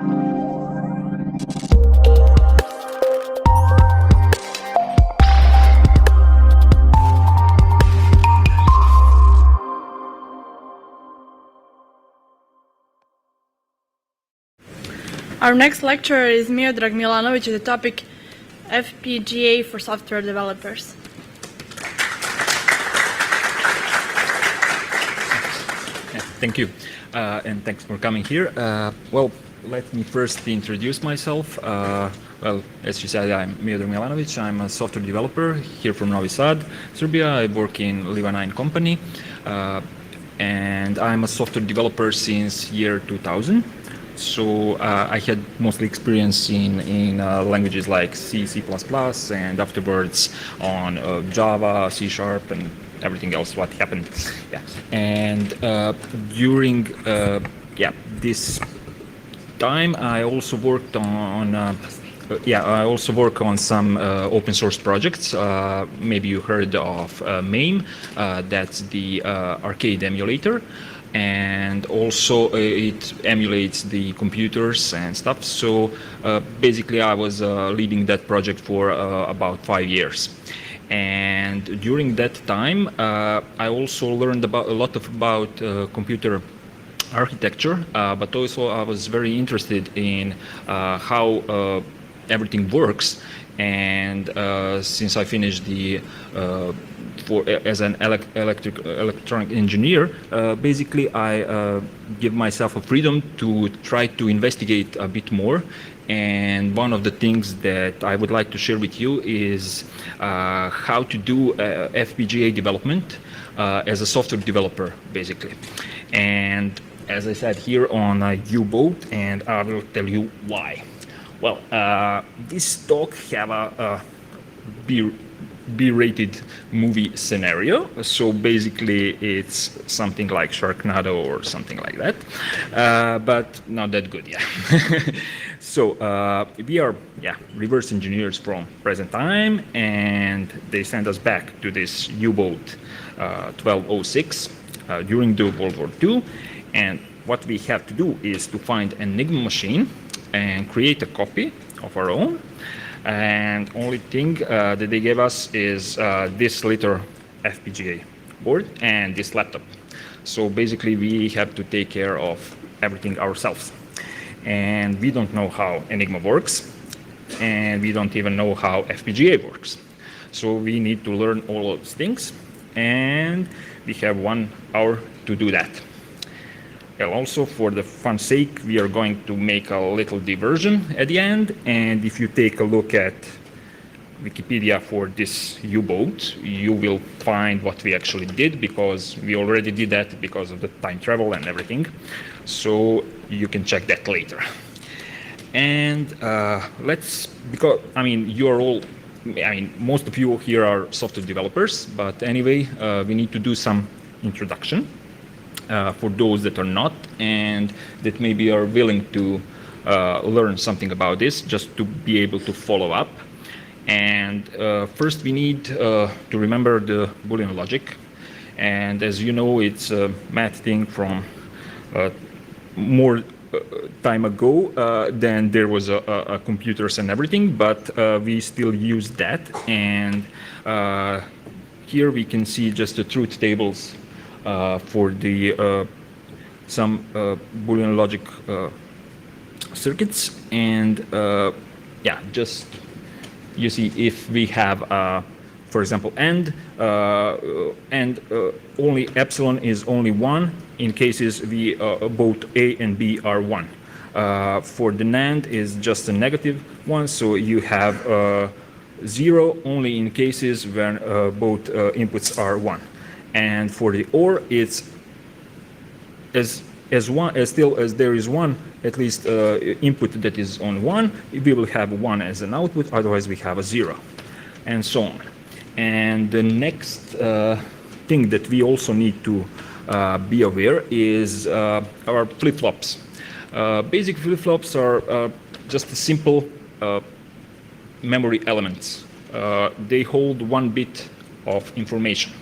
Our next lecturer is Miodrag Milanovic with the topic FPGA for software developers. Thank you, and thanks for coming here. Well, let me first introduce myself. Well, as you said, I'm Miodrag Milanovic. I'm a software developer here from Novi Sad, Serbia. I work in Liva9 company, and I'm a software developer since year 2000. So I had mostly experience in languages like C, C++, and afterwards on Java, C#, and everything else what happened. Yeah. And during this time, I also worked on I also work on some open source projects. Maybe you heard of MAME. That's the arcade emulator. And also it emulates the computers and stuff. So basically I was leading that project for about 5 years. And during that time, I also learned a lot about computer architecture, but also I was very interested in how everything works. And since I finished as an electronic engineer, basically I give myself a freedom to try to investigate a bit more. And one of the things that I would like to share with you is how to do FPGA development as a software developer, basically. And as I said, here on a U-boat, and I will tell you why. Well, this talk have a B-rated movie scenario, so basically it's something like Sharknado or something like that, but not that good, yeah. So we are reverse engineers from present time, and they sent us back to this U-boat 1206 during the World War II, and what we have to do is to find an Enigma machine and create a copy of our own. And only thing that they gave us is this little FPGA board and this laptop. So basically we have to take care of everything ourselves. And we don't know how Enigma works, and we don't even know how FPGA works. So we need to learn all of those things, and we have 1 hour to do that. And also, for the fun sake, we are going to make a little diversion at the end. And if you take a look at Wikipedia for this U-boat, you will find what we actually did, because we already did that because of the time travel and everything. So you can check that later. And because most of you here are software developers, but anyway, we need to do some introduction. For those that are not, and that maybe are willing to learn something about this, just to be able to follow up. And first we need to remember the Boolean logic. And as you know, it's a math thing from more time ago than there was computers and everything, but we still use that. And here we can see just the truth tables for the some Boolean logic circuits. And just you see if we have for example and only epsilon is only 1 in cases we both A and B are 1. For the NAND is just a negative 1, so you have 0 only in cases when both inputs are 1. And for the OR, it's as still as there is 1, at least input that is on 1, we will have 1 as an output, otherwise we have a 0, and so on. And the next thing that we also need to be aware is our flip-flops. Basic flip-flops are just simple memory elements. They hold 1 bit of information.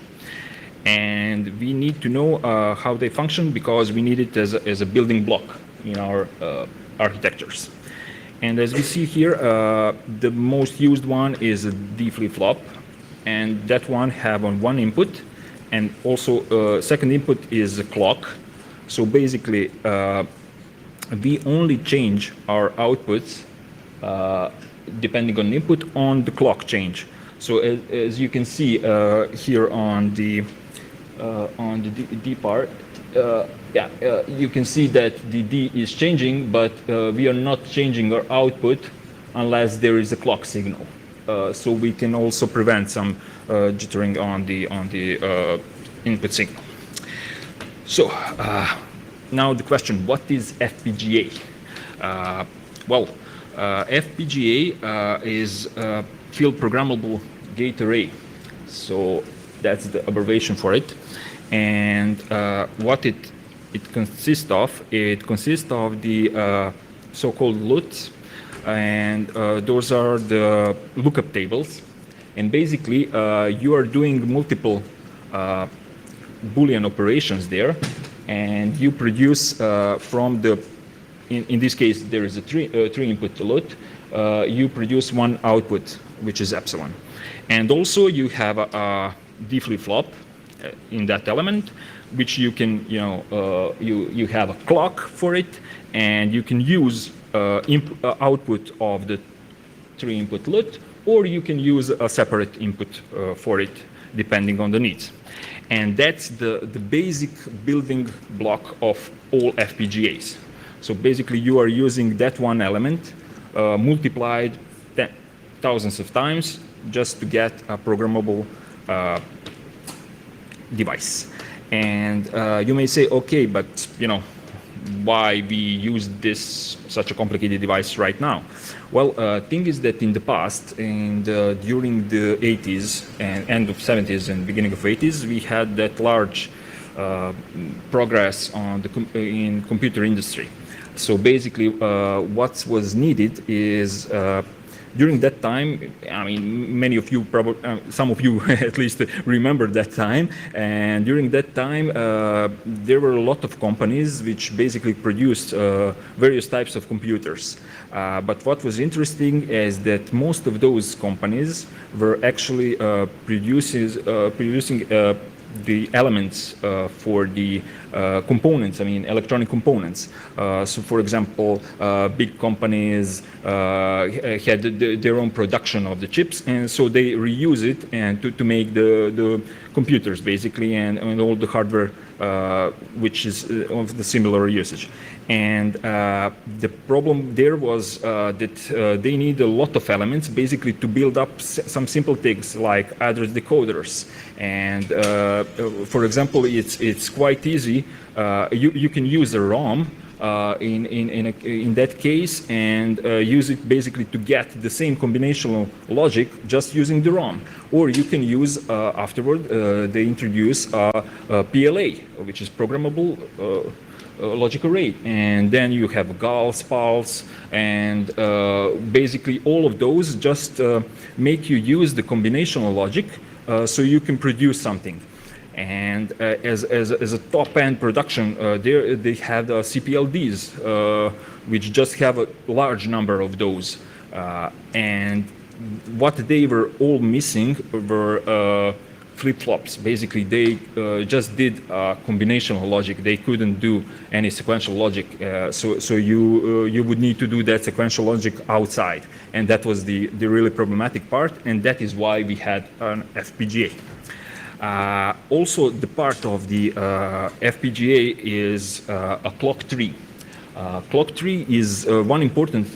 And we need to know how they function, because we need it as a building block in our architectures. And as we see here, the most used one is a D flip-flop, and that one have on one input, and also second input is a clock. So basically, we only change our outputs depending on input on the clock change. So as you can see here on the D part, you can see that the D is changing, but we are not changing our output unless there is a clock signal. So we can also prevent some jittering on the input signal. So now the question: what is FPGA? FPGA is field programmable gate array. So that's the abbreviation for it. And what it consists of? It consists of the so-called LUTs, and those are the lookup tables. And basically, you are doing multiple Boolean operations there, and you produce from the, in this case, there is a three input LUT. You produce one output, which is epsilon. And also you have a D flip-flop in that element, which you can, you have a clock for it, and you can use output of the three input LUT, or you can use a separate input for it, depending on the needs. And that's the basic building block of all FPGAs. So basically you are using that one element multiplied thousands of times just to get a programmable device. And you may say, okay, but why we use such a complicated device right now? Well, thing is that in the past, and during the 80s and end of 70s and beginning of 80s, we had that large progress on in computer industry. So basically, what was needed is during that time, I mean, many of you probably, some of you at least remember that time. And during that time, there were a lot of companies which basically produced various types of computers. But what was interesting is that most of those companies were actually producing the elements for the components, I mean electronic components. So for example, big companies had their own production of the chips, and so they reuse it and to make the computers basically, and all the hardware which is of the similar usage. And the problem there was that they need a lot of elements basically to build up some simple things like address decoders. And for example, it's quite easy. You can use a ROM in that case and use it basically to get the same combinational logic just using the ROM. Or you can use afterward, they introduce PLA, which is programmable logic array, and then you have Gauss, Pulse, and basically all of those just make you use the combinational logic so you can produce something. And as a top-end production, they had CPLDs, which just have a large number of those. And what they were all missing were flip-flops. Basically, they just did combinational logic. They couldn't do any sequential logic. So you would need to do that sequential logic outside. And that was the really problematic part. And that is why we had an FPGA. Also, the part of the FPGA is a clock tree. Clock tree is one important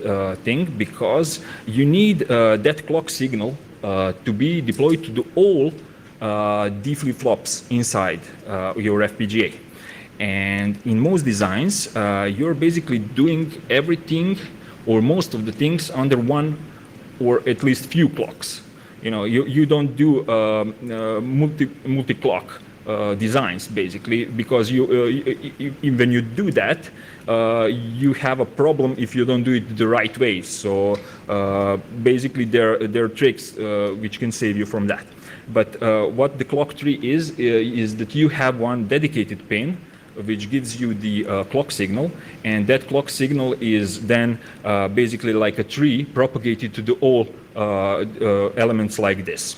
thing because you need that clock signal to be deployed to all D flip-flops inside your FPGA. And in most designs, you're basically doing everything or most of the things under one or at least few clocks. You don't do multi-clock designs basically, because when you do that, you have a problem if you don't do it the right way. So basically, there are tricks which can save you from that. But what the clock tree is that you have one dedicated pin which gives you the clock signal, and that clock signal is then basically like a tree propagated to the all elements like this.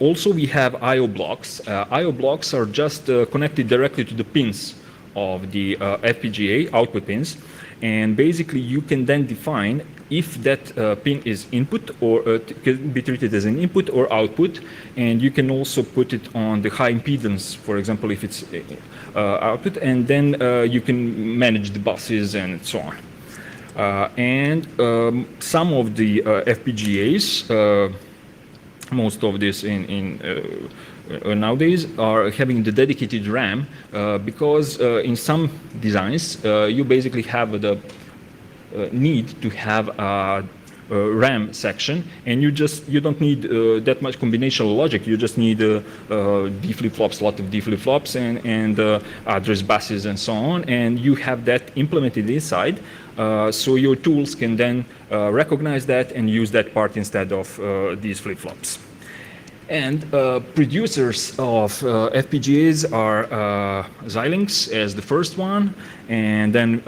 Also, we have I/O blocks. I/O blocks are just connected directly to the pins of the FPGA output pins, and basically you can then define if that pin is input or can be treated as an input or output, and you can also put it on the high impedance, for example, if it's output, and then you can manage the buses and so on. Some of the FPGAs, most of this nowadays are having the dedicated RAM because in some designs you basically have the need to have a RAM section, and you don't need that much combinational logic. You just need D flip-flops, a lot of D flip-flops, and address buses and so on, and you have that implemented inside. So your tools can then recognize that and use that part instead of these flip-flops. And producers of FPGAs are Xilinx as the first one, and then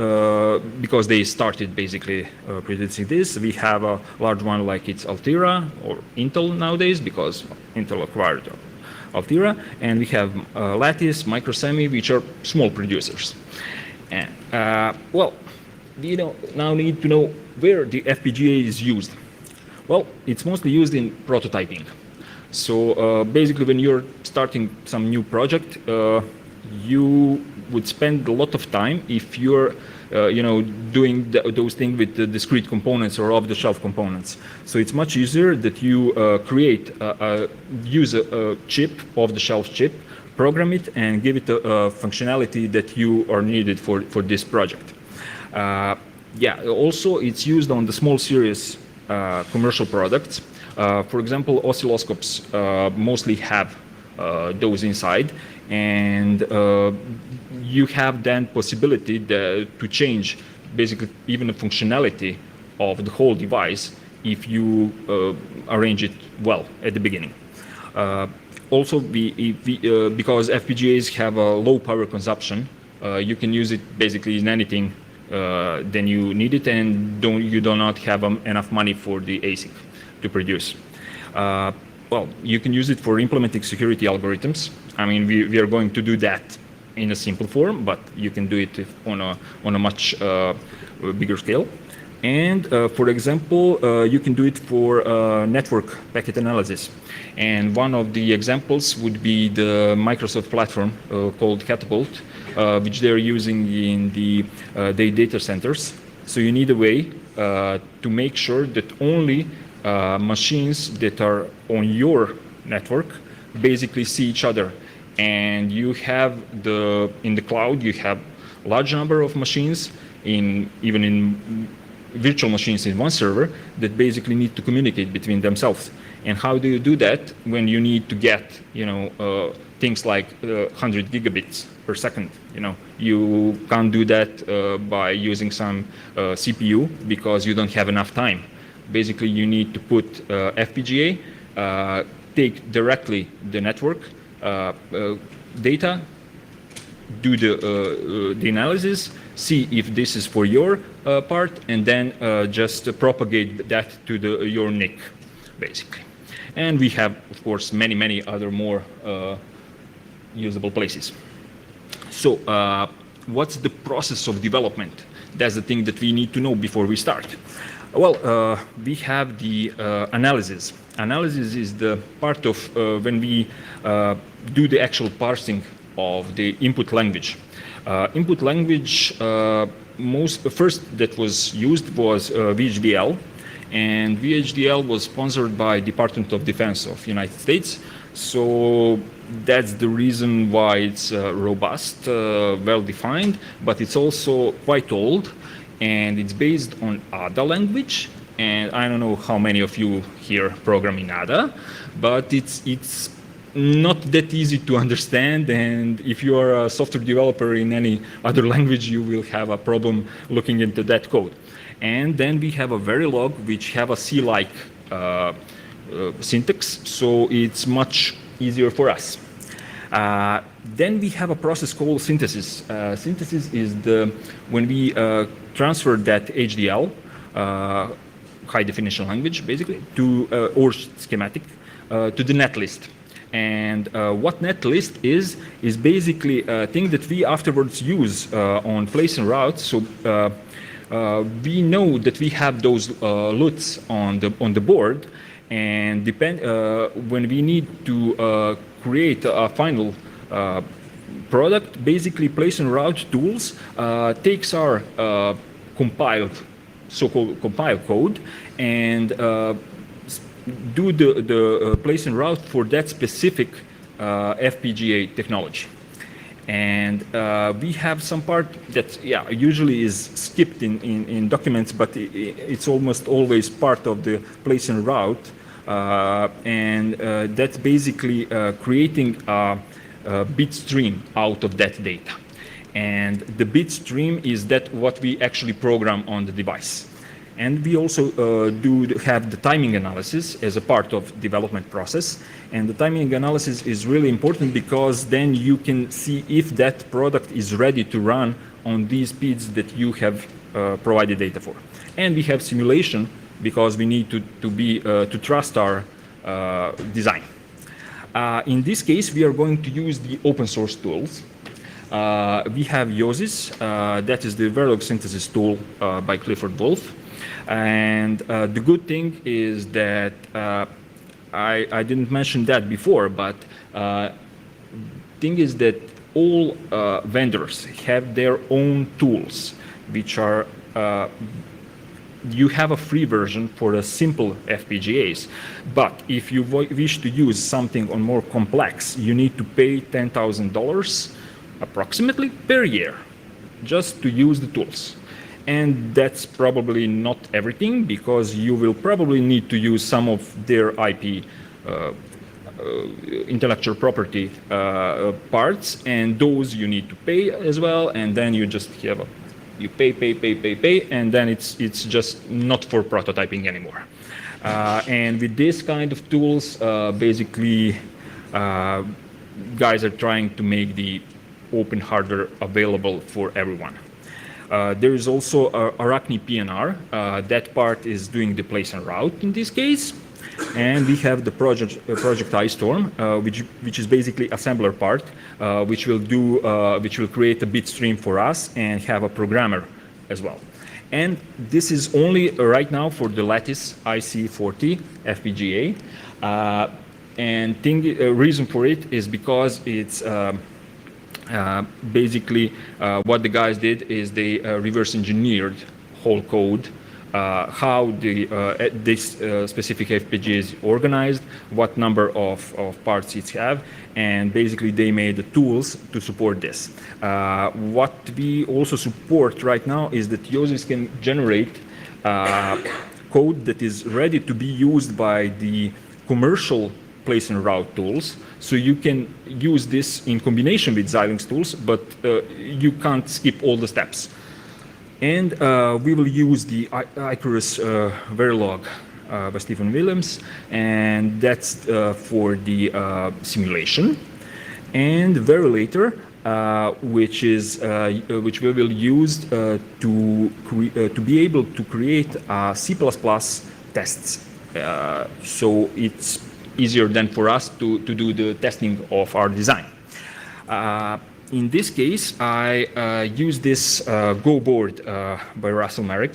because they started basically producing this, we have a large one like it's Altera or Intel nowadays because Intel acquired Altera, and we have Lattice, Microsemi, which are small producers. And well, we now need to know where the FPGA is used. Well, it's mostly used in prototyping. So basically, when you're starting some new project, you would spend a lot of time if you're doing those things with the discrete components or off-the-shelf components. So it's much easier that you use a chip, off-the-shelf chip, program it, and give it a functionality that you are needed for this project. Yeah, also it's used on the small series commercial products. For example, oscilloscopes mostly have those inside, and you have then possibility to change basically even the functionality of the whole device if you arrange it well at the beginning. Also, because FPGAs have a low power consumption, you can use it basically in anything then you need it, and you do not have enough money for the ASIC to produce. Well, you can use it for implementing security algorithms. I mean, we are going to do that in a simple form, but you can do it on a much bigger scale. And for example, you can do it for network packet analysis. And one of the examples would be the Microsoft platform called Catapult, which they're using in the data centers. So you need a way to make sure that only machines that are on your network basically see each other. And you have in the cloud, you have a large number of machines, even in virtual machines in one server, that basically need to communicate between themselves. And how do you do that when you need to get, things like 100 gigabits per second? You can't do that by using some CPU because you don't have enough time. Basically, you need to put FPGA, take directly the network data, do the analysis, see if this is for your part, and then just propagate that to your NIC, basically. And we have, of course, many other more usable places. So what's the process of development? That's the thing that we need to know before we start. Well, we have the analysis. Analysis is the part of when we do the actual parsing of the input language. Input language, first that was used was VHDL, and VHDL was sponsored by Department of Defense of United States. So that's the reason why it's robust, well-defined, but it's also quite old, and it's based on ADA language. And I don't know how many of you here program in ADA, but it's not that easy to understand, and if you are a software developer in any other language, you will have a problem looking into that code. And then we have a Verilog, which have a C-like syntax, so it's much easier for us. Then we have a process called synthesis. Synthesis is when we transfer that HDL, high definition language, basically, or schematic, to the netlist. And what netlist is basically a thing that we afterwards use on place and route. So we know that we have those LUTs on the board, and when we need to create a final product, basically place and route tools takes our so-called compiled code and do the place and route for that specific FPGA technology. And we have some part that usually is skipped in documents, but it's almost always part of the place and route. And that's basically creating a bit stream out of that data. And the bit stream is what we actually program on the device. And we also have the timing analysis as a part of development process. And the timing analysis is really important because then you can see if that product is ready to run on these speeds that you have provided data for. And we have simulation because we need to trust our design. In this case, we are going to use the open source tools. We have Yosys, that is the Verilog synthesis tool by Clifford Wolf. And the good thing is that I didn't mention that before, but thing is that all vendors have their own tools, which are you have a free version for the simple FPGAs, but if you wish to use something on more complex, you need to pay $10,000 approximately per year just to use the tools. And that's probably not everything, because you will probably need to use some of their IP, intellectual property parts, and those you need to pay as well, and then you just have you pay, and then it's just not for prototyping anymore. And with this kind of tools, basically, guys are trying to make the open hardware available for everyone. There is also Arachne PNR. That part is doing the place and route in this case. And we have the project iStorm, which is basically assembler part, which will create a bit stream for us and have a programmer as well. And this is only right now for the Lattice IC40 FPGA. And reason for it is because it's basically what the guys did is they reverse engineered whole code, how this specific FPGA is organized, what number of parts it have, and basically they made the tools to support this. What we also support right now is that Yosys can generate code that is ready to be used by the commercial place and route tools. So you can use this in combination with Xilinx tools, but you can't skip all the steps. And we will use the Icarus Verilog by Stephen Williams, and that's for the simulation. And Verilator, which we will use to be able to create C++ tests. So it's easier than for us to do the testing of our design. In this case, I use this Go board by Russell Merrick.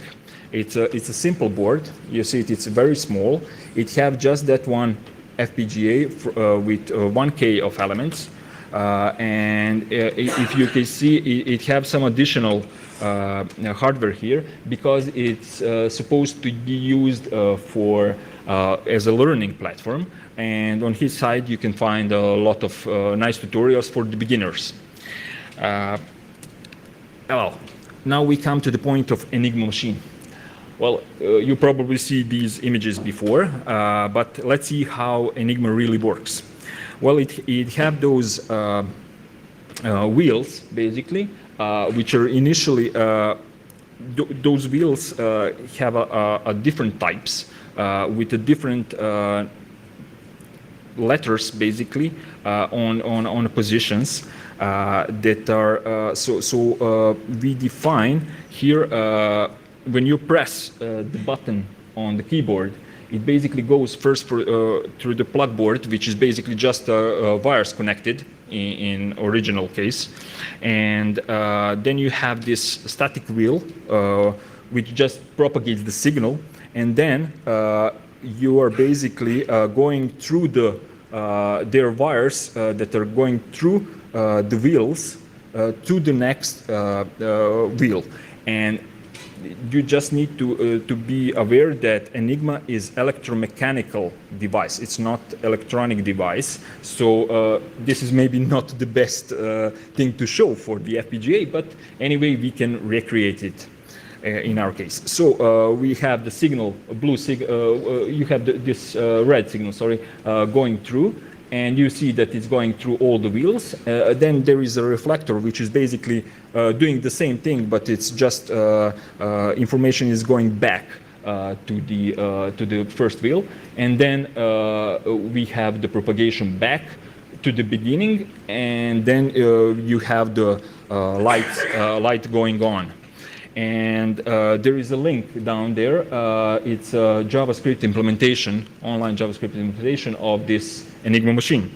It's a simple board. You see it's very small. It have just that one FPGA with 1K of elements. And if you can see, it have some additional hardware here because it's supposed to be used as a learning platform. And on his side, you can find a lot of nice tutorials for the beginners. Well, now we come to the point of Enigma machine. Well, you probably see these images before, but let's see how Enigma really works. Well, it have those wheels, basically, which are initially, those wheels have a different types with a different letters basically on positions that are we define here when you press the button on the keyboard, it basically goes first through the plug board, which is basically just wires connected in original case, and then you have this static wheel which just propagates the signal, and then you are basically going through their wires that are going through the wheels to the next wheel. And you just need to be aware that Enigma is electromechanical device. It's not electronic device. So this is maybe not the best thing to show for the FPGA, but anyway, we can recreate it in our case. So we have the signal, blue signal, you have this red signal, sorry, going through, and you see that it's going through all the wheels. Then there is a reflector, which is basically doing the same thing, but it's just information is going back to the first wheel, and then we have the propagation back to the beginning, and then you have the light going on. And there is a link down there. It's a JavaScript implementation, online JavaScript implementation of this Enigma machine,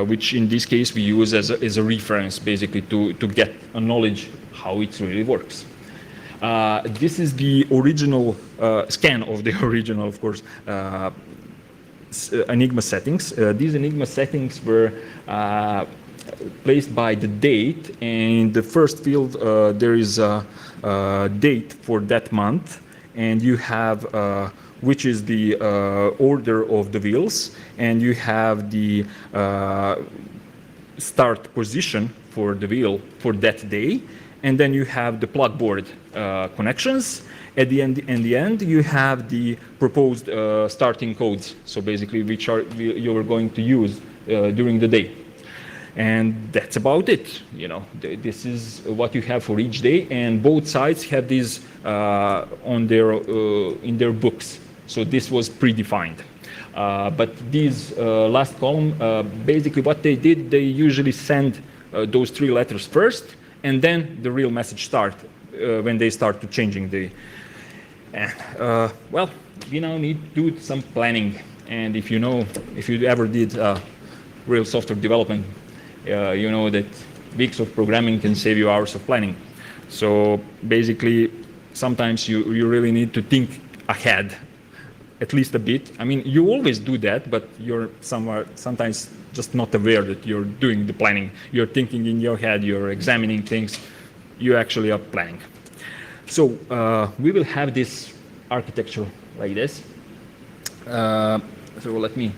which in this case we use as a reference, basically to get a knowledge how it really works. This is the original scan of the original, of course, Enigma settings. These Enigma settings were placed by the date, and in the first field there is a date for that month, and you have which is the order of the wheels, and you have the start position for the wheel for that day, and then you have the plug board connections. At the end, you have the proposed starting codes, so basically which you are going to use during the day. And that's about it. You know, this is what you have for each day, and both sides have these on their in their books. So this was predefined. But these last column, basically what they did, they usually send those three letters first, and then the real message start when they start to changing the. Well, we now need to do some planning, and if you ever did real software development, you know that weeks of programming can save you hours of planning. So basically, sometimes you really need to think ahead, at least a bit. I mean, you always do that, but you're sometimes just not aware that you're doing the planning. You're thinking in your head, you're examining things, you actually are planning. So we will have this architecture like this. So let me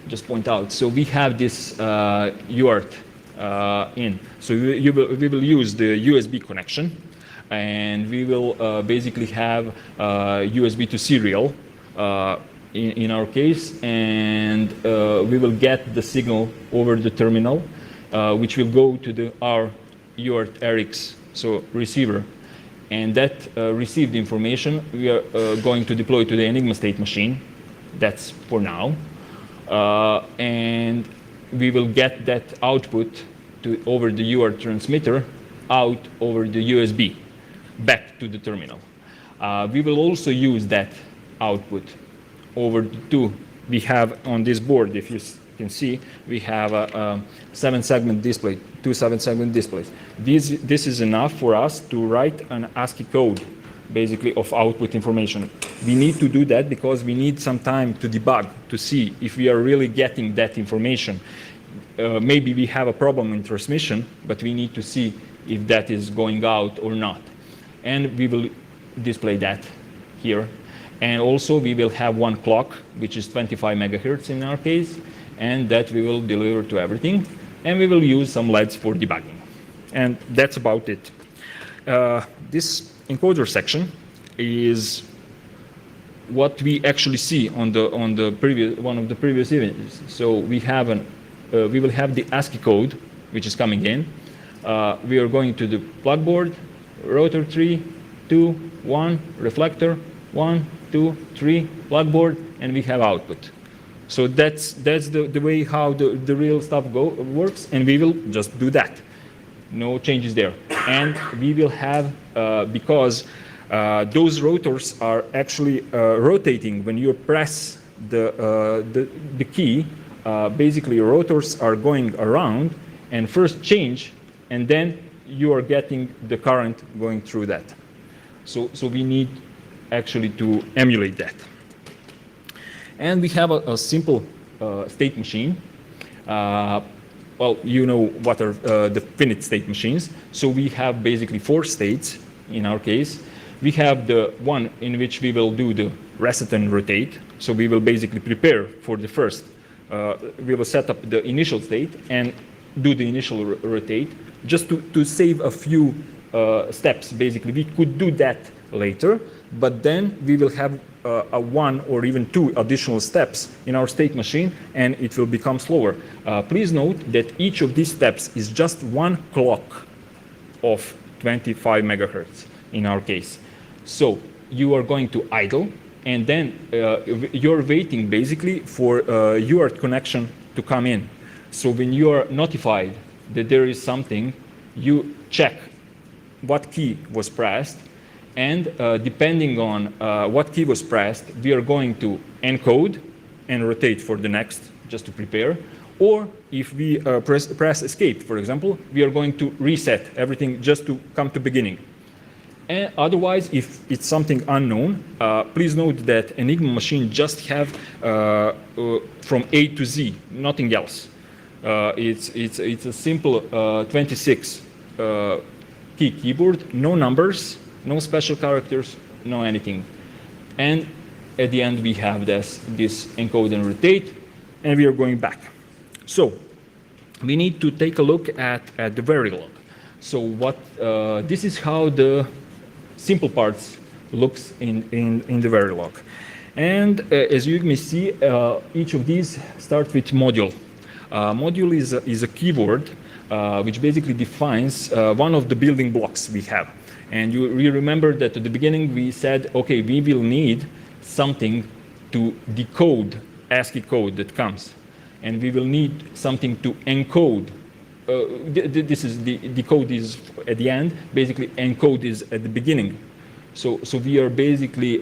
just point out. So we have this UART in. So we will use the USB connection, and we will basically have USB to serial in our case, and we will get the signal over the terminal, which will go to our UART RX, so receiver. And that received information we are going to deploy to the Enigma state machine. That's for now. And we will get that output over the UART transmitter out over the USB back to the terminal. We will also use that output over the two. We have on this board, if you can see, we have a 7-segment display, two 7-segment displays. This is enough for us to write an ASCII code, basically, of output information. We need to do that because we need some time to debug, to see if we are really getting that information. Maybe we have a problem in transmission, but we need to see if that is going out or not. And we will display that here. And also we will have one clock, which is 25 megahertz in our case, and that we will deliver to everything. And we will use some LEDs for debugging. And that's about it. This encoder section is what we actually see on the previous one of the previous images. So we have we will have the ASCII code, which is coming in. We are going to the plug board, rotor 3, 2, 1, reflector, 1, 2, 3, plug board, and we have output. So that's the way how the real stuff works, and we will just do that. No changes there. And we will have, because those rotors are actually rotating when you press the key, basically rotors are going around and first change, and then you are getting the current going through that. So we need actually to emulate that. And we have a simple state machine. Well, you know what are the finite state machines. So we have basically 4 states in our case. We have the one in which we will do the reset and rotate. So we will basically prepare for the first. We will set up the initial state and do the initial rotate just to save a few steps. Basically, we could do that later, but then we will have a 1 or even 2 additional steps in our state machine, and it will become slower. Please note that each of these steps is just 1 clock of 25 megahertz in our case. So you are going to idle, and then you're waiting basically for UART connection to come in. So when you are notified that there is something, you check what key was pressed, and depending on what key was pressed, we are going to encode and rotate for the next, just to prepare. Or if we press escape, for example, we are going to reset everything just to come to beginning. And otherwise, if it's something unknown, please note that Enigma machine just have from A to Z, nothing else. It's a simple 26 key keyboard, no numbers, no special characters, no anything. And at the end, we have this encode and rotate, and we are going back. So we need to take a look at the Verilog. So this is how the simple parts looks in the Verilog. And as you may see, each of these starts with module. Module is a keyword which basically defines one of the building blocks we have. And you remember that at the beginning we said, okay, we will need something to decode ASCII code that comes. And we will need something to encode. This is the decode is at the end. Basically, encode is at the beginning. So we are basically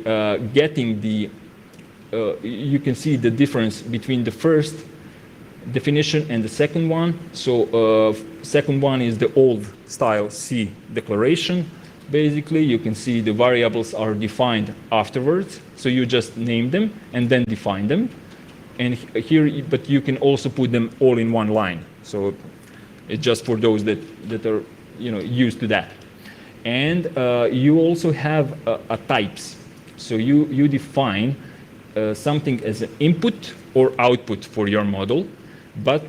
getting the. You can see the difference between the first definition and the second one. So second one is the old style C declaration. Basically, you can see the variables are defined afterwards. So you just name them and then define them. And here, but you can also put them all in one line. So it's just for those that are used to that. And you also have types. So you define something as an input or output for your model. But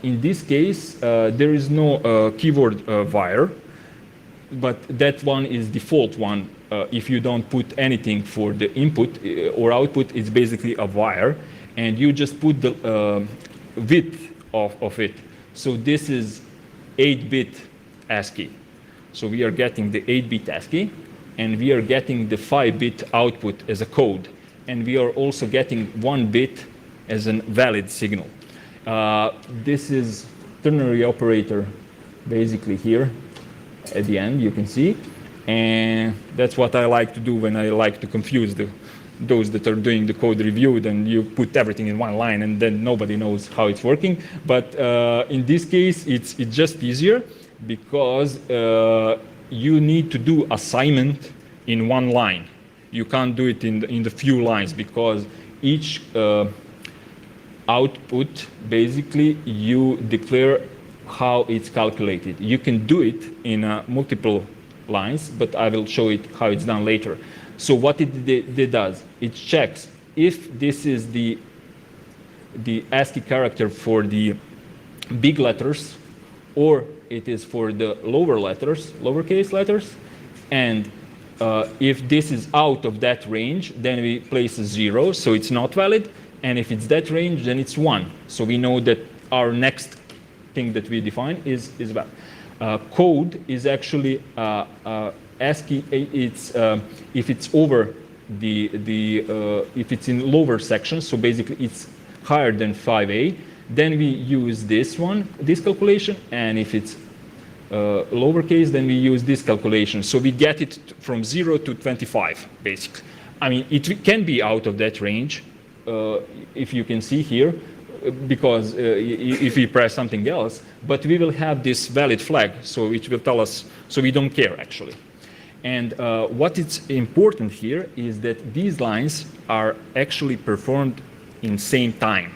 in this case, there is no keyword var. But that one is default one. If you don't put anything for the input or output, it's basically a var. And you just put the width of it. So this is 8-bit ASCII. So we are getting the 8-bit ASCII, and we are getting the 5-bit output as a code. And we are also getting 1 bit as a valid signal. This is ternary operator basically here at the end, you can see. And that's what I like to do when I like to confuse those that are doing the code review. Then you put everything in one line, and then nobody knows how it's working. But in this case, it's just easier because you need to do assignment in one line. You can't do it in the few lines because each output, basically, you declare how it's calculated. You can do it in multiple lines, but I will show it how it's done later. So what it does, it checks if this is the ASCII character for the big letters, or it is for the lowercase letters, and if this is out of that range, then we place a 0, so it's not valid, and if it's that range, then it's 1. So we know that our next thing that we define is valid. Code is actually ASCII. It's if it's over if it's in lower sections. So basically, it's higher than 5A, then we use this one, this calculation, and if it's lowercase, then we use this calculation. So we get it from 0 to 25, basically. I mean, it can be out of that range, if you can see here, because if we press something else, but we will have this valid flag, so it will tell us, so we don't care, actually. And what is important here is that these lines are actually performed in same time.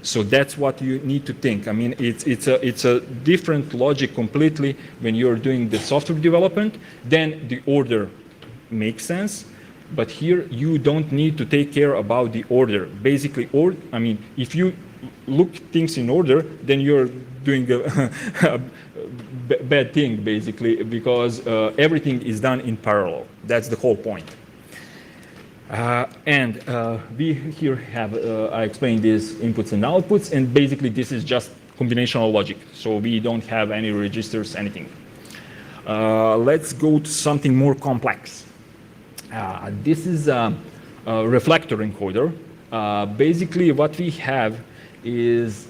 So that's what you need to think. I mean, it's a different logic completely when you're doing the software development. Then the order makes sense, but here you don't need to take care about the order. Basically, I mean, if you look things in order, then you're doing a bad thing, basically, because everything is done in parallel. That's the whole point. We here have, I explained these inputs and outputs, and basically this is just combinational logic. So we don't have any registers, anything. Let's go to something more complex. This is a reflector encoder. Basically what we have is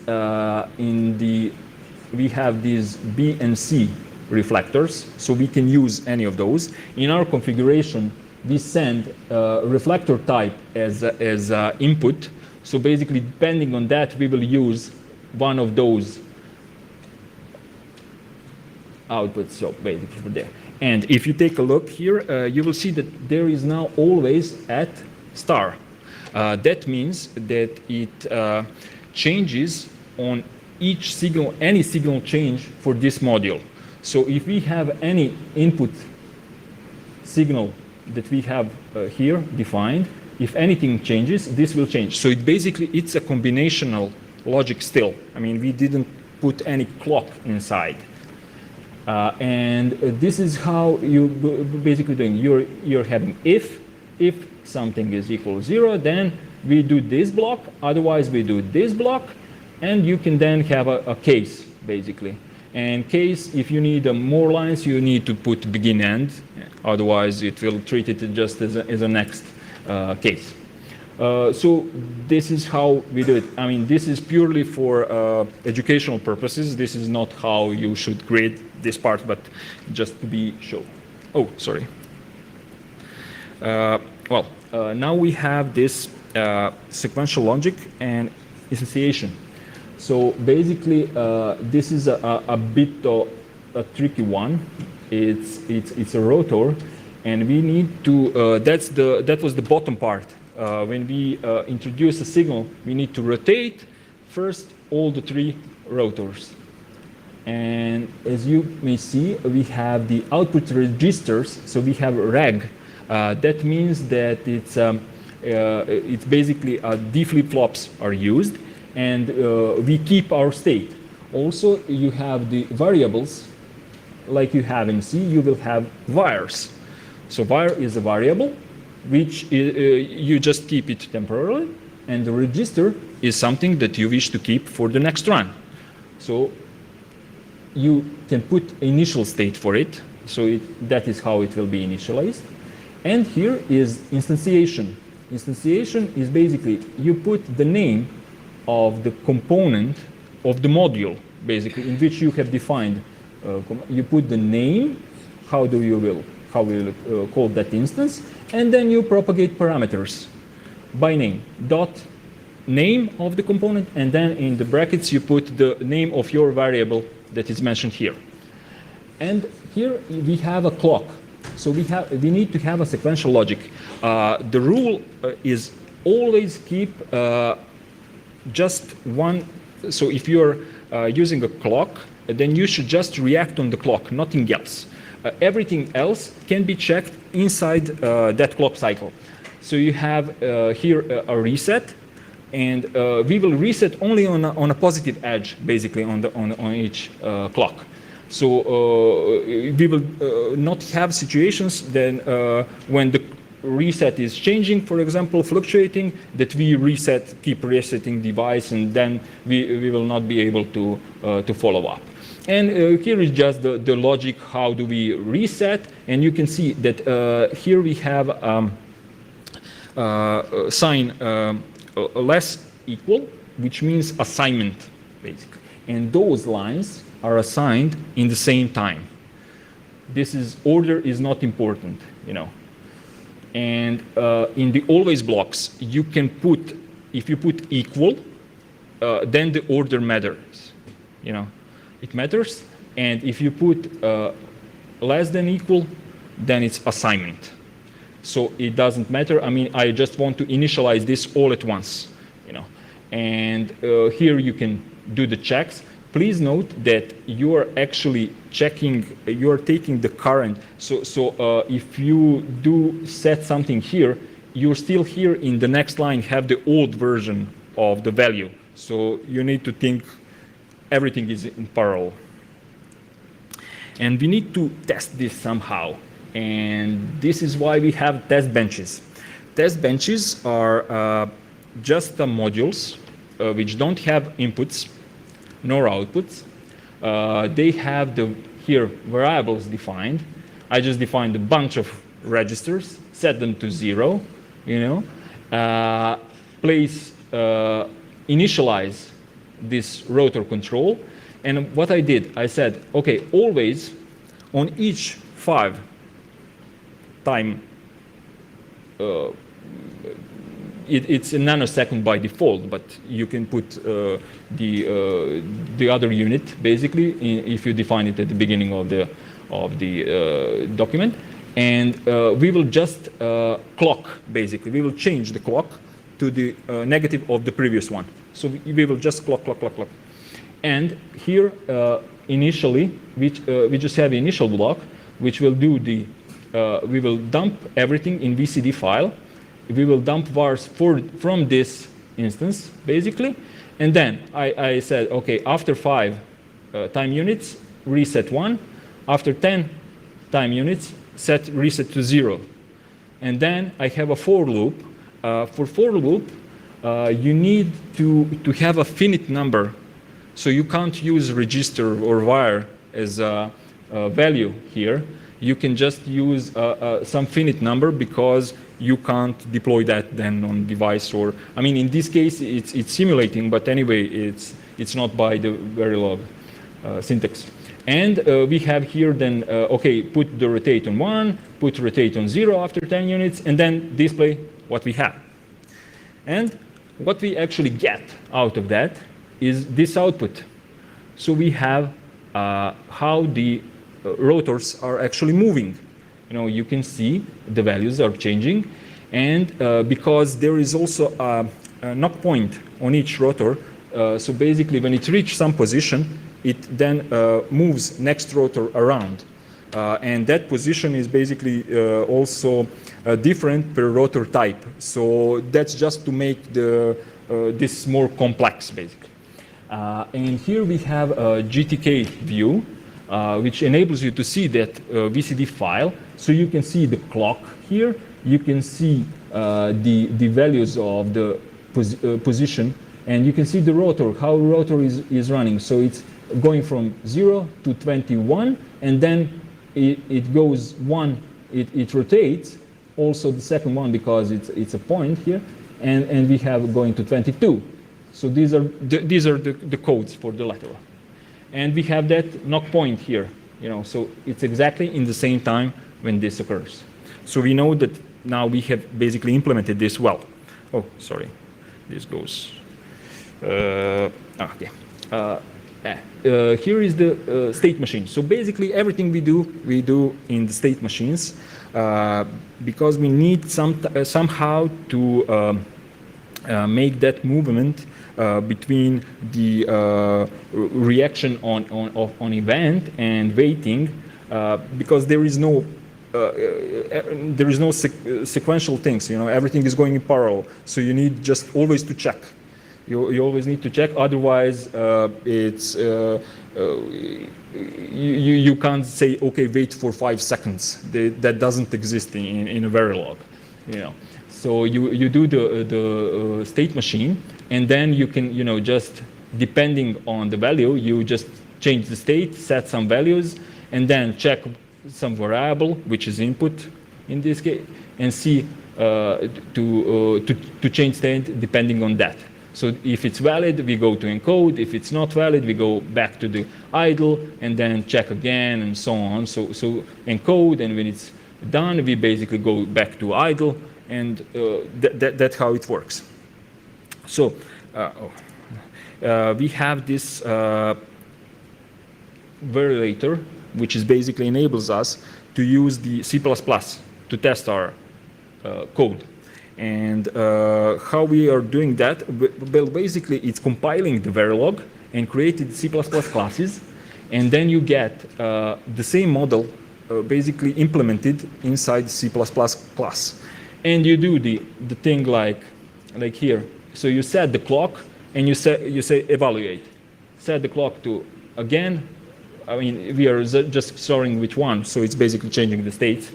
we have these B and C reflectors, so we can use any of those. In our configuration, we send reflector type as input. So basically, depending on that, we will use one of those outputs. So basically for there. And if you take a look here, you will see that there is now always at star. That means that it changes on each signal, any signal change for this module. So if we have any input signal that we have here defined, if anything changes, this will change. So it's a combinational logic still. I mean, we didn't put any clock inside. And this is how you basically doing. You're having if something is equal to 0, then we do this block, otherwise we do this block, and you can then have a case, basically. And case, if you need more lines, you need to put begin end, otherwise it will treat it just as a next case. So this is how we do it. I mean, this is purely for educational purposes. This is not how you should grade this part, but just to be shown. Oh, sorry. Now we have this sequential logic and instantiation. So basically, this is a bit of a tricky one. It's a rotor, and we need to. That was the bottom part. When we introduce a signal, we need to rotate first all the 3 rotors. And as you may see, we have the output registers. So we have reg. That means that it's basically D flip-flops are used, and we keep our state. Also, you have the variables, like you have in C. You will have vars. So var is a variable, which you just keep it temporarily, and the register is something that you wish to keep for the next run. So you can put initial state for it, so that is how it will be initialized. And here is instantiation. Instantiation is basically you put the name of the component of the module, basically, in which you have defined. You put the name, how will call that instance, and then you propagate parameters by name. Dot name of the component, and then in the brackets you put the name of your variable that is mentioned here. And here we have a clock. So we need to have a sequential logic. The rule is always keep just one. So if you're using a clock, then you should just react on the clock, nothing else. Everything else can be checked inside that clock cycle. So you have here a reset, and we will reset only on a positive edge, basically on each clock. So we will not have situations then when the reset is changing, for example, fluctuating, that we keep resetting device, and then we will not be able to follow up. And here is just the logic, how do we reset, and you can see that here we have sign less equal, which means assignment, basically. And those lines are assigned in the same time. Order is not important, you know. And in the always blocks, you can put, if you put equal, then the order matters, you know. It matters. And if you put less than equal, then it's assignment. So it doesn't matter. I mean, I just want to initialize this all at once, you know. And here you can do the checks. Please note that you are actually checking, you are taking the current. So if you do set something here, you're still here in the next line have the old version of the value. So you need to think everything is in parallel. And we need to test this somehow. And this is why we have test benches. Test benches are just modules which don't have inputs nor outputs. They have here variables defined. I just defined a bunch of registers, set them to 0, you know, initialize this rotor control. And what I did, I said, okay, always on each 5 time, it's a nanosecond by default, but you can put the other unit basically if you define it at the beginning of the document, and we will just clock basically. We will change the clock to the negative of the previous one. So we will just clock. And here initially we just have initial block which will do the we will dump everything in VCD file. We will dump vars from this instance, basically. And then I said, okay, after 5 time units, reset 1. After 10 time units, reset to 0. And then I have a for loop. For for loop, you need to have a finite number. So you can't use register or var as a value here. You can just use some finite number because you can't deploy that then on device, or I mean in this case it's simulating, but anyway it's not by the Verilog syntax. And we have here then okay, put the rotate on 1, put rotate on 0 after 10 units, and then display what we have. And what we actually get out of that is this output. So we have how the rotors are actually moving. You know, you can see the values are changing, and because there is also a knock point on each rotor, so basically when it reaches some position, it then moves next rotor around. And that position is basically also different per rotor type. So that's just to make this more complex, basically. And here we have a GTK view, which enables you to see that VCD file. So you can see the clock here. You can see the values of the position, and you can see the rotor, how rotor is running. So it's going from 0 to 21, and then it goes 1, it rotates. Also the second one because it's a point here, and we have going to 22. So these are the codes for the lateral. And we have that knock point here, you know, so it's exactly in the same time when this occurs. So we know that now we have basically implemented this well. Oh, sorry, this goes. Okay. Here is the state machine. So basically everything we do in the state machines because we need somehow to make that movement between the reaction on event and waiting, because there is no sequential things. You know, everything is going in parallel. So you need just always to check. You always need to check. Otherwise, you can't say, okay, wait for 5 seconds. That doesn't exist in a Verilog. You know. So you do the state machine, and then you can, you know, just depending on the value, you just change the state, set some values, and then check some variable, which is input in this case, and see to change state depending on that. So if it's valid, we go to encode. If it's not valid, we go back to the idle and then check again and so on. So encode, and when it's done, we basically go back to idle, and that's how it works. So we have this validator, which is basically enables us to use the C++ to test our code. And how we are doing that? Well, basically, it's compiling the Verilog and created C++ classes, and then you get the same model basically implemented inside C++ class. And you do the thing like here. So you set the clock, and you say evaluate. Set the clock to again. I mean, we are just storing which one, so it's basically changing the states.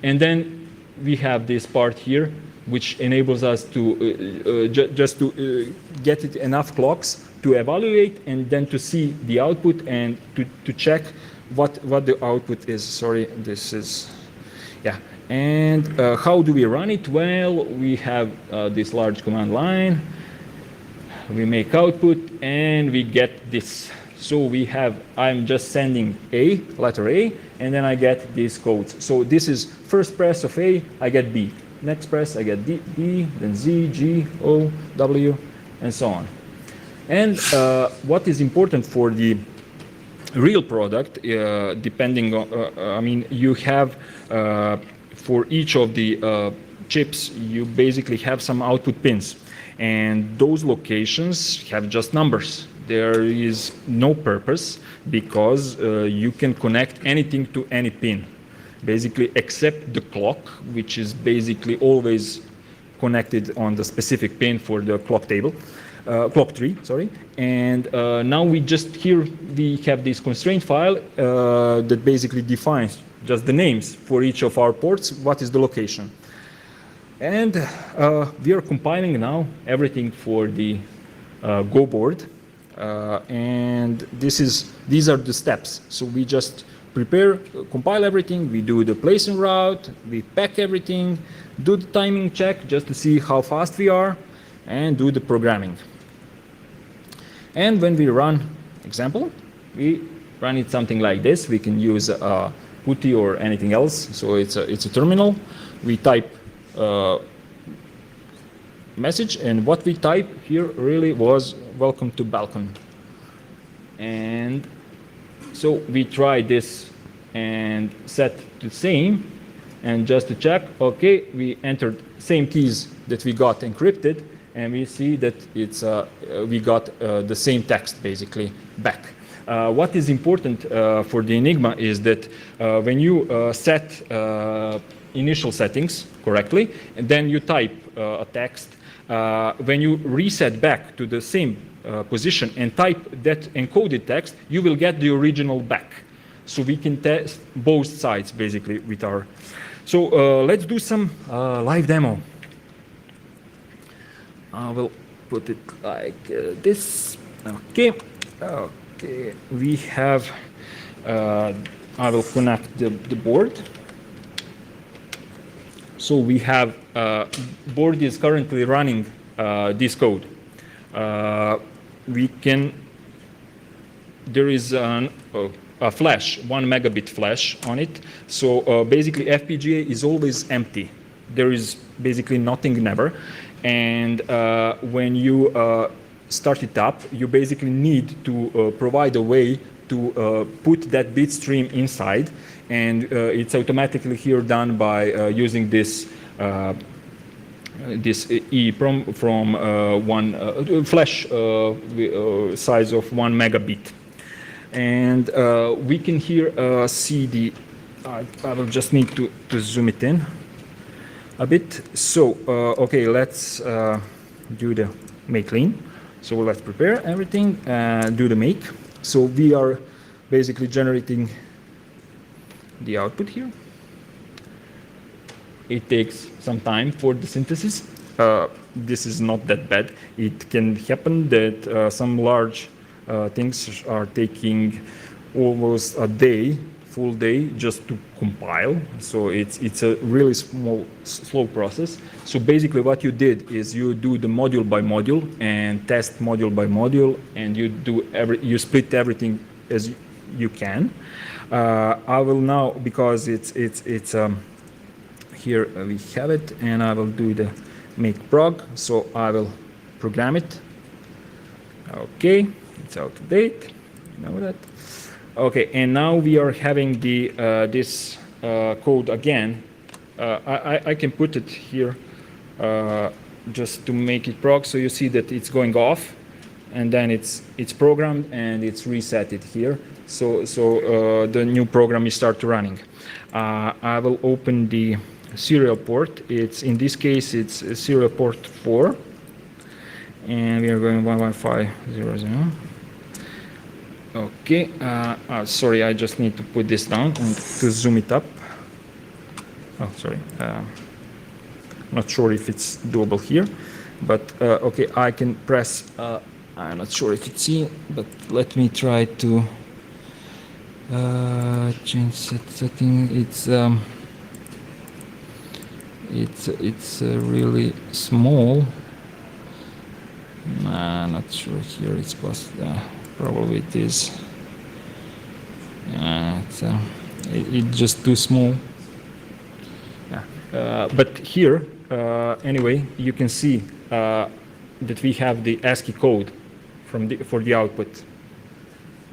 And then we have this part here, which enables us to just to get it enough clocks to evaluate, and then to see the output and to check what the output is. Sorry, this is, yeah. And how do we run it? Well, we have this large command line. We make output, and we get this. So we have, I'm just sending A, letter A, and then I get these codes. So this is first press of A, I get B. Next press, I get D, B, then Z, G, O, W, and so on. And what is important for the real product, depending on, I mean, you have, for each of the chips, you basically have some output pins. And those locations have just numbers. There is no purpose, because you can connect anything to any pin, basically except the clock, which is basically always connected on the specific pin for the clock table, clock tree, sorry. And now we just here, we have this constraint file that basically defines just the names for each of our ports, what is the location. And we are compiling now everything for the Go board. And these are the steps. So we just prepare, compile everything, we do the place and route, we pack everything, do the timing check just to see how fast we are, and do the programming. And when we run example, we run it something like this. We can use PuTTY or anything else. So it's a terminal. We type message, and what we type here really was welcome to Balkan. And so we try this and set to same, and just to check, okay, we entered same keys that we got encrypted, and we see that it's we got the same text basically back. What is important for the Enigma is that when you set initial settings correctly, and then you type a text, when you reset back to the same position and type that encoded text, you will get the original back. So we can test both sides basically with our. So let's do some live demo. I will put it like this. Okay. Okay. We have. I will connect the board. So we have board is currently running this code. We can. There is a flash, 1 megabit flash on it. So basically, FPGA is always empty. There is basically nothing, never. And when you start it up, you basically need to provide a way to put that bit stream inside, and it's automatically here done by using this this EEPROM from one flash size of 1 megabit. And we can here see the, I will just need to zoom it in a bit. So, okay, let's do the make clean. So let's prepare everything, do the make. So we are basically generating the output here. It takes some time for the synthesis. This is not that bad. It can happen that some large things are taking almost a day full day just to compile. So it's a really slow process. So basically what you did is you do the module by module and test module by module, and you split everything as you can. I will now, because it's here we have it, and I will do the make prog. So I will program it. Okay, it's out of date. You know that. Okay, and now we are having the this code again. I can put it here just to make it prog. So you see that it's going off, and then it's programmed and it's resetted here. So the new program is start running. I will open the serial port. It's in this case it's serial port 4, and we are going 11500. Okay, sorry, I just need to put this down and to zoom it up. Oh, sorry. Not sure if it's doable here, but okay, I can press. I'm not sure if it's seen, but let me try to change setting. It's really small. Not sure here it's possible. Probably it is. It's just too small. Yeah. But here, anyway, you can see that we have the ASCII code for the output.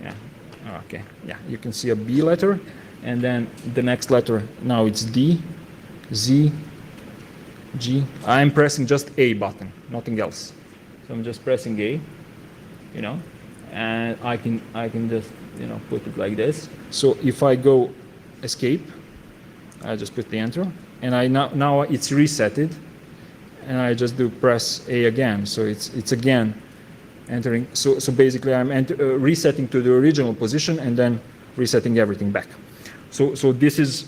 Yeah. Okay. Yeah. You can see a B letter, and then the next letter. Now it's D, Z, G. I'm pressing just A button, nothing else. So I'm just pressing A. You know. And I can just put it like this. So if I go escape, I just put the enter, and now it's resetted, and I just do press A again. So it's again entering. So basically I'm resetting to the original position and then resetting everything back. So this is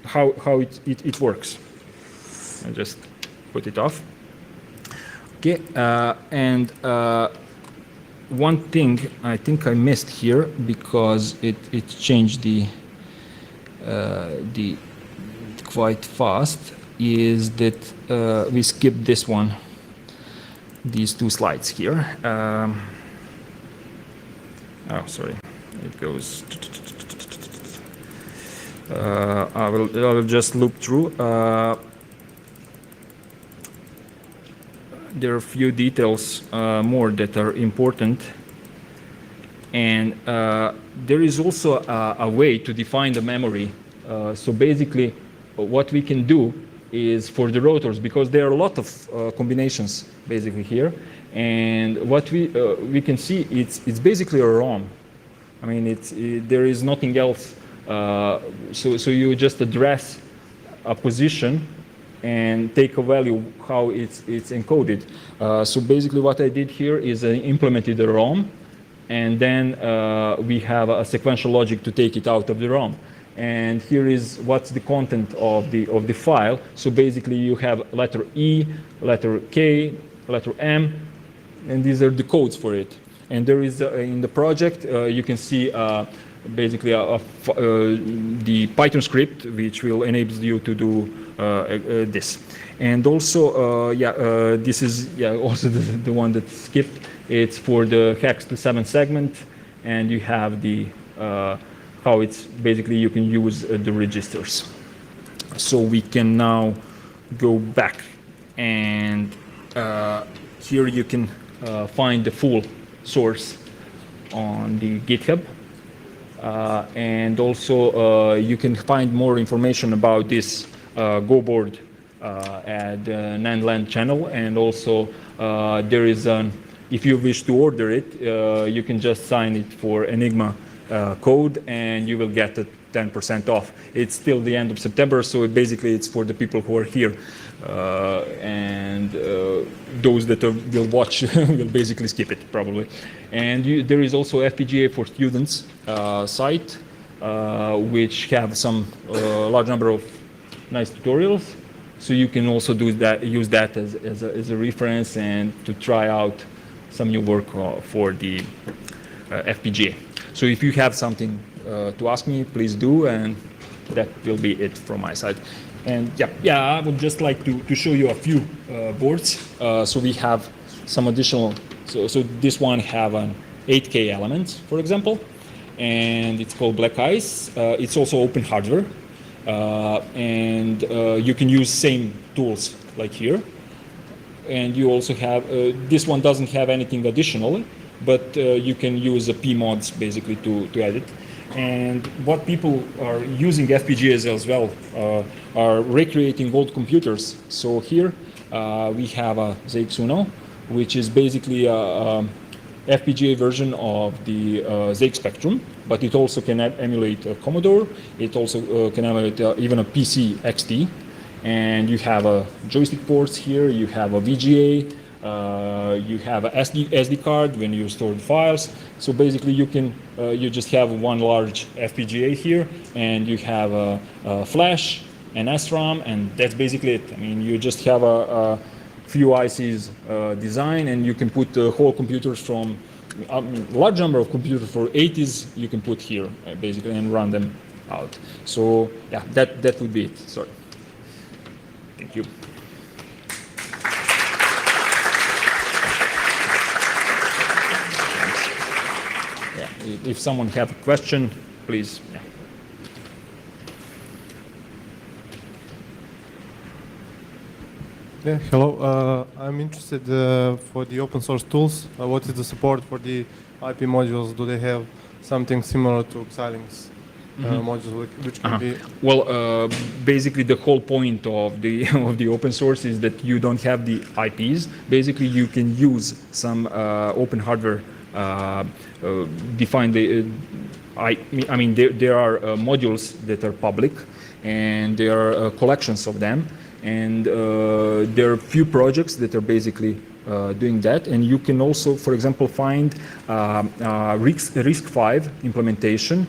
how it works. I just put it off. Okay, and one thing I think I missed here, because it changed the quite fast, is that we skipped this one, these two slides here. Oh, sorry, it goes. I will just loop through. There are a few details more that are important, and there is also a way to define the memory. So basically what we can do is for the rotors, because there are a lot of combinations basically here, and what we can see, it's basically a ROM. I mean, there is nothing else. So you just address a position and take a value how it's encoded. So basically what I did here is I implemented a ROM, and then we have a sequential logic to take it out of the ROM. And here is what's the content of the file. So basically you have letter E, letter K, letter M, and these are the codes for it. And there is in the project you can see basically the Python script which will enable you to do this. And also, this is also the one that skipped. It's for the hex to 7 segment, and you have the how it's basically you can use the registers. So we can now go back, and here you can find the full source on the GitHub. And also you can find more information about this Go board at the NAND channel, and also there is if you wish to order it, you can just sign it for Enigma code, and you will get a 10% off. It's till the end of September, so basically it's for the people who are here, and those that will watch will basically skip it probably. And there is also FPGA for Students site, which have some large number of nice tutorials. So you can also use that as a reference and to try out some new work for the FPGA. So if you have something to ask me, please do, and that will be it from my side. And I would just like to show you a few boards. So we have some additional. So this one have an 8K element, for example, and it's called Black Ice. It's also open hardware, and you can use same tools like here. And you also have this one doesn't have anything additional, but you can use the PMods basically to edit. And what people are using FPGAs as well are recreating old computers. So here we have a ZX Uno, which is basically a FPGA version of the ZX Spectrum, but it also can emulate a Commodore. It also can emulate even a PC XT. And you have a joystick ports here. You have a VGA. You have a SD card when you store the files. So basically, you just have one large FPGA here, and you have a flash, an SRAM, and that's basically it. I mean, you just have a few ICs design, and you can put the whole computers from a large number of computers for 80s. You can put here basically and run them out. So yeah, that would be it. Sorry. Thank you. If someone have a question, please. Yeah, hello. I'm interested for the open source tools. What is the support for the IP modules? Do they have something similar to Xilinx modules, which can be? Well, basically the whole point of the open source is that you don't have the IPs. Basically, you can use some open hardware. Define the. I mean, there are modules that are public, and there are collections of them, and there are few projects that are basically doing that. And you can also, for example, find RISC-V implementation,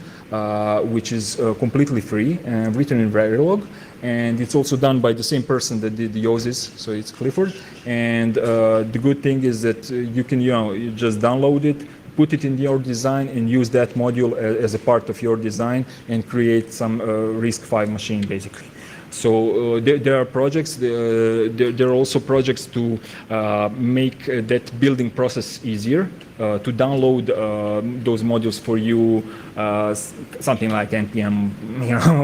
which is completely free and written in Verilog. And it's also done by the same person that did the OSIS, so it's Clifford. And the good thing is that you can, you just download it, put it in your design, and use that module as a part of your design and create some RISC-V machine, basically. So there are projects. There are also projects to make that building process easier. To download those modules for you, something like npm,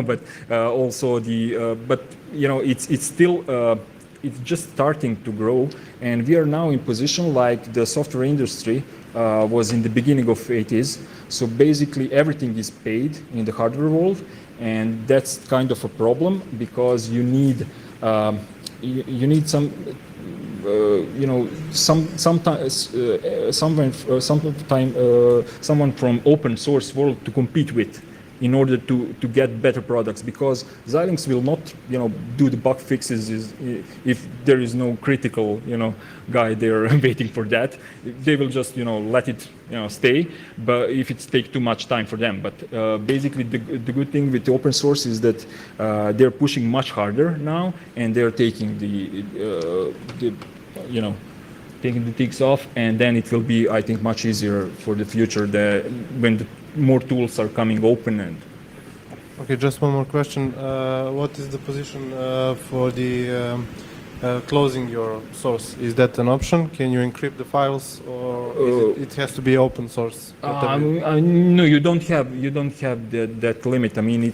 but also but it's still it's just starting to grow, and we are now in position like the software industry was in the beginning of 80s. So basically everything is paid in the hardware world, and that's kind of a problem because you need some. Someone from open source world to compete with in order to get better products, because Xilinx will not do the bug fixes if there is no critical guy there waiting for that. They will just let it stay, but if it takes too much time for them. But basically the good thing with the open source is that they're pushing much harder now, and they're taking taking the ticks off, and then it will be, I think, much easier for the future when more tools are coming open. And okay, just one more question. What is the position for the closing your source? Is that an option? Can you encrypt the files, or it has to be open source? No, you don't have that limit. I mean,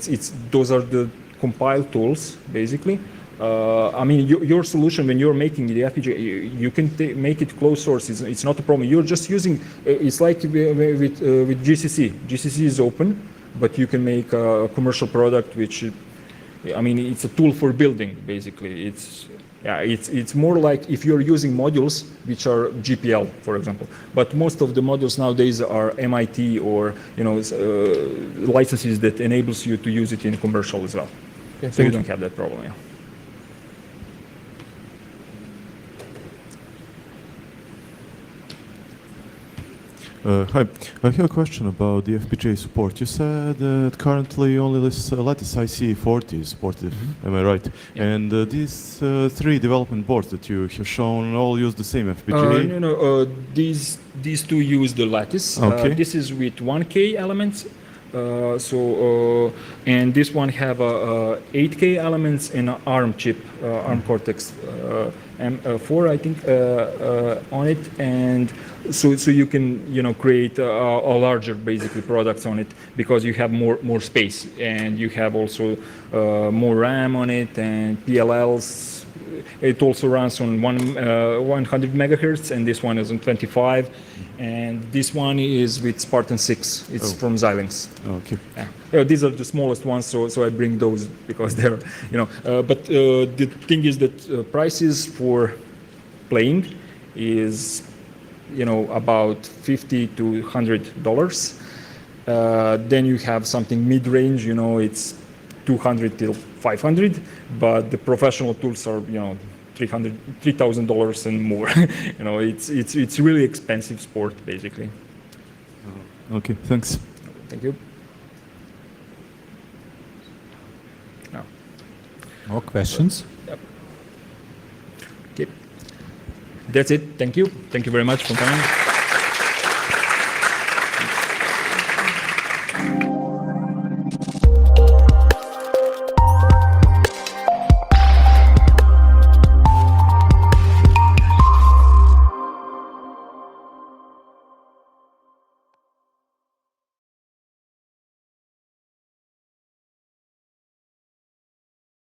those are the compiled tools, basically. I mean, your solution when you're making the FPGA, you can make it closed source. It's not a problem. You're just using. It's like with GCC. GCC is open, but you can make a commercial product, which, I mean, it's a tool for building. Basically, it's more like if you're using modules which are GPL, for example. But most of the modules nowadays are MIT or licenses that enables you to use it in commercial as well. Okay, so you don't have that problem. Yeah. Hi, I have a question about the FPGA support. You said that currently only this lattice IC40 is supported, am I right? Yeah. And these three development boards that you have shown all use the same FPGA? No. These two use the lattice. Okay. This is with 1K elements. And this one have 8K elements in an ARM chip, ARM Cortex M4, I think, on it, and so you can create a larger basically products on it because you have more space, and you have also more RAM on it and PLLs. It also runs on 100 megahertz, and this one is on 25. And this one is with Spartan 6. It's from Xilinx. Okay. Yeah. These are the smallest ones, so I bring those because they're, But the thing is that prices for playing is, about $50 to $100. Then you have something mid-range, it's 200 till 500, but the professional tools are, $3,000 and more. It's really expensive sport, basically. Okay, thanks. Thank you. No. More questions? Yep. Okay. That's it. Thank you. Thank you very much for coming.